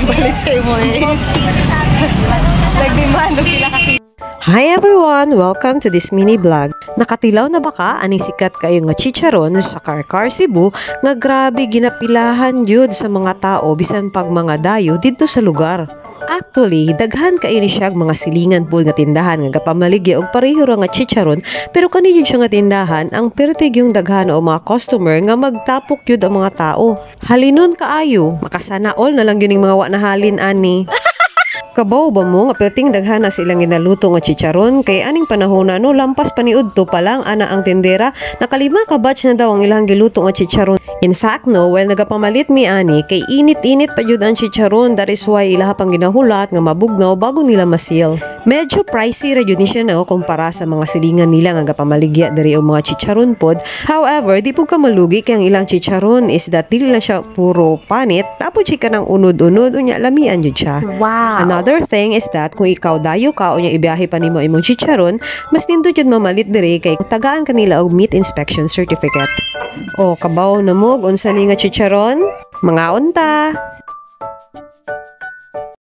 Balit sa mo eh. Nagdimando sila kasi. Hi everyone! Welcome to this mini vlog. Nakatilaw na baka ani sikat kayo nga chicharon sa Carcar Cebu nga grabe ginapilahan jud sa mga tao bisan pag mga dayo didto sa lugar. Actually, daghan kayo ni siya mga silingan po nga tindahan nga gapamaligya og pareho ra nga chicharon pero kani jud siya nga tindahan ang pertig yung daghan o mga customer nga magtapok jud ang mga tao. Halinon kaayo, makasana all na lang yun mga wa na halin ani. Kabaw ba mo nga perting daghan na silang ginaluto nga chicharon kay aning panahon no lampas paniudto pa lang ana ang tindera nakalima ka batch na daw ang ilang giluto nga chicharon. In fact no, while nagapamalit mi ani kay init-init pa jud ang chicharon, that is why ilaha pang ginahulat nga mabugnaw bago nila masil. Medyo pricey ra jud ni siya no kumpara sa mga silingan nila nga gapamaligya diri og mga chicharon pod. However, di pud ka malugi kay ang ilang chicharon is that dili lang siya puro panit tapos siya kanang unod-unod unya lamian jud siya. Wow. Another thing is that kung ikaw dayo ka o niya ibiyahe pa nimo imong chicharon, mas nindo jud mamalit diri kay tagaan kanila og meat inspection certificate. O kabaw na mo unsa ni nga chicharon? Mga unta.